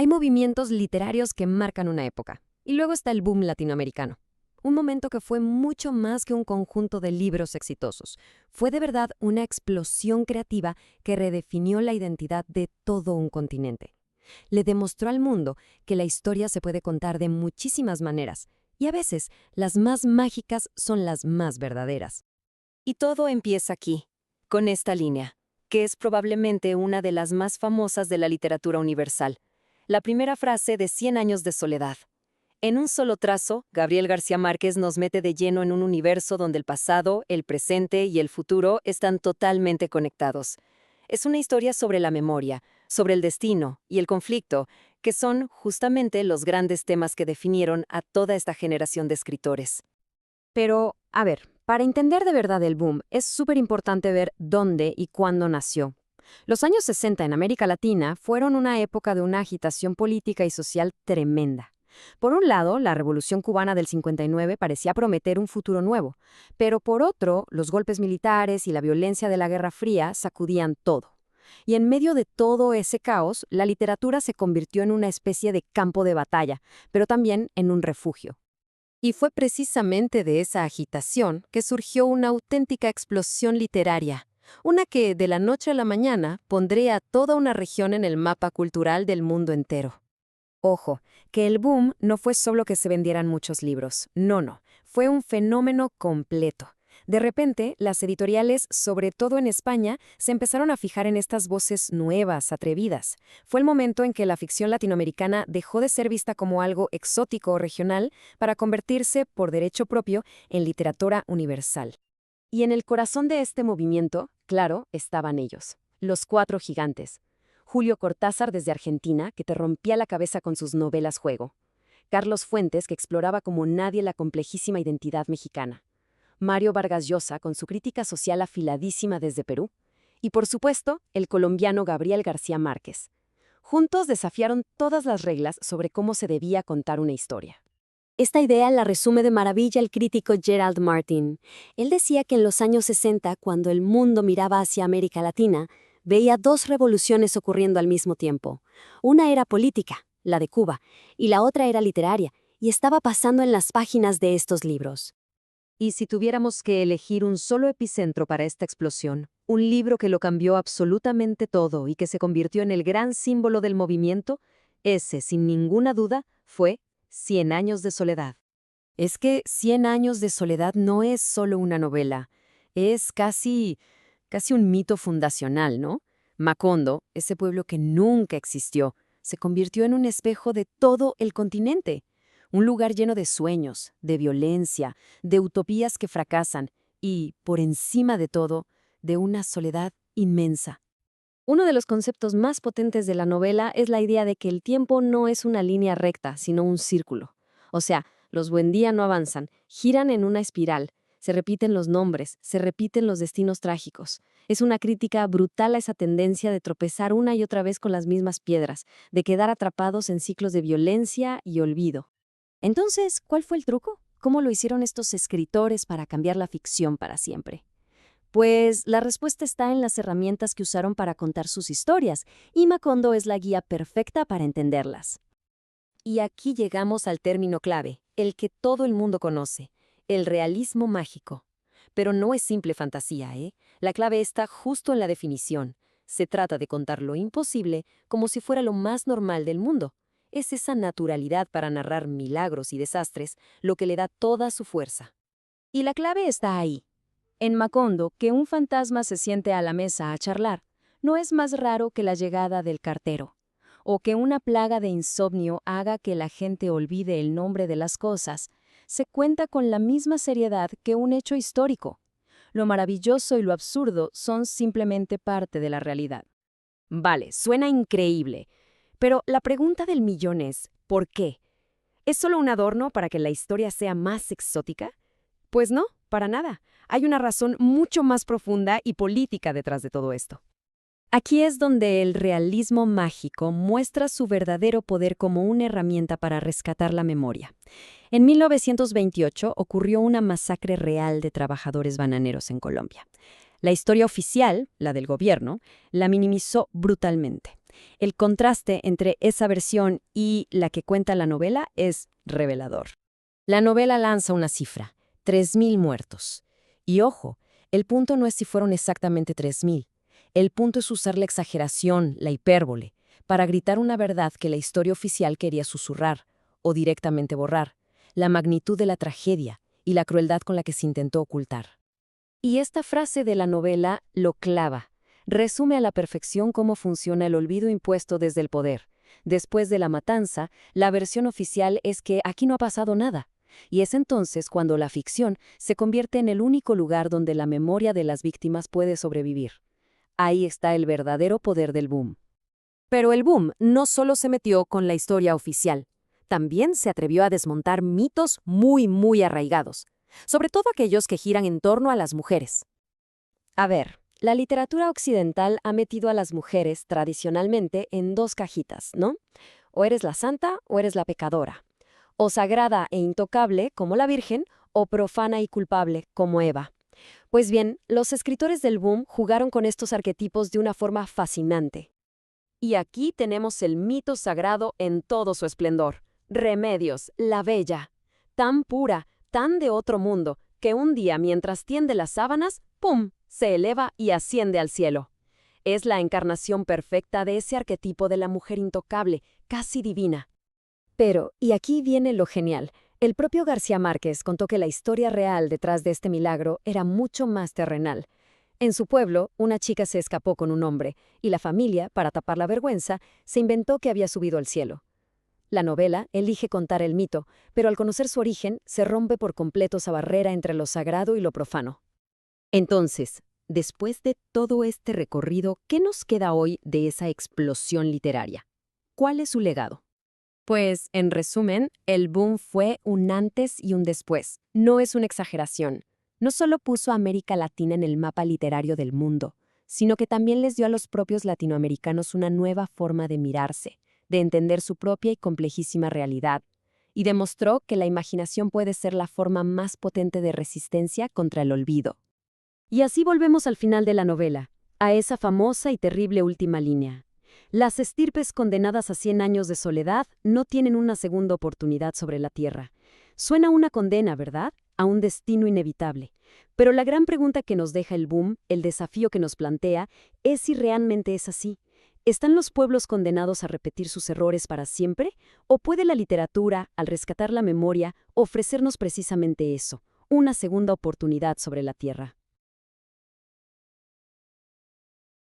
Hay movimientos literarios que marcan una época. Y luego está el boom latinoamericano. Un momento que fue mucho más que un conjunto de libros exitosos. Fue de verdad una explosión creativa que redefinió la identidad de todo un continente. Le demostró al mundo que la historia se puede contar de muchísimas maneras, y a veces las más mágicas son las más verdaderas. Y todo empieza aquí, con esta línea, que es probablemente una de las más famosas de la literatura universal. La primera frase de Cien años de soledad. En un solo trazo, Gabriel García Márquez nos mete de lleno en un universo donde el pasado, el presente y el futuro están totalmente conectados. Es una historia sobre la memoria, sobre el destino y el conflicto, que son justamente los grandes temas que definieron a toda esta generación de escritores. Pero, a ver, para entender de verdad el boom, es súper importante ver dónde y cuándo nació. Los años 60 en América Latina fueron una época de una agitación política y social tremenda. Por un lado, la Revolución Cubana del 59 parecía prometer un futuro nuevo, pero por otro, los golpes militares y la violencia de la Guerra Fría sacudían todo. Y en medio de todo ese caos, la literatura se convirtió en una especie de campo de batalla, pero también en un refugio. Y fue precisamente de esa agitación que surgió una auténtica explosión literaria, una que de la noche a la mañana pondría a toda una región en el mapa cultural del mundo entero. Ojo, que el boom no fue solo que se vendieran muchos libros, no, fue un fenómeno completo. De repente, las editoriales, sobre todo en España, se empezaron a fijar en estas voces nuevas, atrevidas. Fue el momento en que la ficción latinoamericana dejó de ser vista como algo exótico o regional para convertirse, por derecho propio, en literatura universal. Y en el corazón de este movimiento, claro, estaban ellos, los cuatro gigantes. Julio Cortázar desde Argentina, que te rompía la cabeza con sus novelas juego. Carlos Fuentes, que exploraba como nadie la complejísima identidad mexicana. Mario Vargas Llosa, con su crítica social afiladísima desde Perú. Y por supuesto, el colombiano Gabriel García Márquez. Juntos desafiaron todas las reglas sobre cómo se debía contar una historia. Esta idea la resume de maravilla el crítico Gerald Martin. Él decía que en los años 60, cuando el mundo miraba hacia América Latina, veía dos revoluciones ocurriendo al mismo tiempo. Una era política, la de Cuba, y la otra era literaria, y estaba pasando en las páginas de estos libros. Y si tuviéramos que elegir un solo epicentro para esta explosión, un libro que lo cambió absolutamente todo y que se convirtió en el gran símbolo del movimiento, ese, sin ninguna duda, fue Cien años de soledad. Es que Cien años de soledad no es solo una novela, es casi un mito fundacional, ¿no? Macondo, ese pueblo que nunca existió, se convirtió en un espejo de todo el continente. Un lugar lleno de sueños, de violencia, de utopías que fracasan y, por encima de todo, de una soledad inmensa. Uno de los conceptos más potentes de la novela es la idea de que el tiempo no es una línea recta, sino un círculo. O sea, los buen día no avanzan, giran en una espiral, se repiten los nombres, se repiten los destinos trágicos. Es una crítica brutal a esa tendencia de tropezar una y otra vez con las mismas piedras, de quedar atrapados en ciclos de violencia y olvido. Entonces, ¿cuál fue el truco? ¿Cómo lo hicieron estos escritores para cambiar la ficción para siempre? Pues la respuesta está en las herramientas que usaron para contar sus historias, y Macondo es la guía perfecta para entenderlas. Y aquí llegamos al término clave, el que todo el mundo conoce, el realismo mágico. Pero no es simple fantasía, ¿eh? La clave está justo en la definición. Se trata de contar lo imposible como si fuera lo más normal del mundo. Es esa naturalidad para narrar milagros y desastres lo que le da toda su fuerza. Y la clave está ahí. En Macondo, que un fantasma se siente a la mesa a charlar, no es más raro que la llegada del cartero, o que una plaga de insomnio haga que la gente olvide el nombre de las cosas. Se cuenta con la misma seriedad que un hecho histórico. Lo maravilloso y lo absurdo son simplemente parte de la realidad. Vale, suena increíble, pero la pregunta del millón es, ¿por qué? ¿Es solo un adorno para que la historia sea más exótica? Pues no, para nada. Hay una razón mucho más profunda y política detrás de todo esto. Aquí es donde el realismo mágico muestra su verdadero poder como una herramienta para rescatar la memoria. En 1928 ocurrió una masacre real de trabajadores bananeros en Colombia. La historia oficial, la del gobierno, la minimizó brutalmente. El contraste entre esa versión y la que cuenta la novela es revelador. La novela lanza una cifra, 3.000 muertos. Y ojo, el punto no es si fueron exactamente 3.000. El punto es usar la exageración, la hipérbole, para gritar una verdad que la historia oficial quería susurrar, o directamente borrar, la magnitud de la tragedia y la crueldad con la que se intentó ocultar. Y esta frase de la novela lo clava. Resume a la perfección cómo funciona el olvido impuesto desde el poder. Después de la matanza, la versión oficial es que aquí no ha pasado nada. Y es entonces cuando la ficción se convierte en el único lugar donde la memoria de las víctimas puede sobrevivir. Ahí está el verdadero poder del boom. Pero el boom no solo se metió con la historia oficial, también se atrevió a desmontar mitos muy arraigados, sobre todo aquellos que giran en torno a las mujeres. A ver, la literatura occidental ha metido a las mujeres tradicionalmente en dos cajitas, ¿no? O eres la santa o eres la pecadora. O sagrada e intocable, como la Virgen, o profana y culpable, como Eva. Pues bien, los escritores del boom jugaron con estos arquetipos de una forma fascinante. Y aquí tenemos el mito sagrado en todo su esplendor. Remedios, la bella. Tan pura, tan de otro mundo, que un día mientras tiende las sábanas, ¡pum!, se eleva y asciende al cielo. Es la encarnación perfecta de ese arquetipo de la mujer intocable, casi divina. Pero, y aquí viene lo genial, el propio García Márquez contó que la historia real detrás de este milagro era mucho más terrenal. En su pueblo, una chica se escapó con un hombre, y la familia, para tapar la vergüenza, se inventó que había subido al cielo. La novela elige contar el mito, pero al conocer su origen, se rompe por completo esa barrera entre lo sagrado y lo profano. Entonces, después de todo este recorrido, ¿qué nos queda hoy de esa explosión literaria? ¿Cuál es su legado? Pues, en resumen, el boom fue un antes y un después. No es una exageración. No solo puso a América Latina en el mapa literario del mundo, sino que también les dio a los propios latinoamericanos una nueva forma de mirarse, de entender su propia y complejísima realidad, y demostró que la imaginación puede ser la forma más potente de resistencia contra el olvido. Y así volvemos al final de la novela, a esa famosa y terrible última línea. Las estirpes condenadas a 100 años de soledad no tienen una segunda oportunidad sobre la tierra. Suena una condena, ¿verdad? A un destino inevitable. Pero la gran pregunta que nos deja el boom, el desafío que nos plantea, es si realmente es así. ¿Están los pueblos condenados a repetir sus errores para siempre? ¿O puede la literatura, al rescatar la memoria, ofrecernos precisamente eso, una segunda oportunidad sobre la tierra?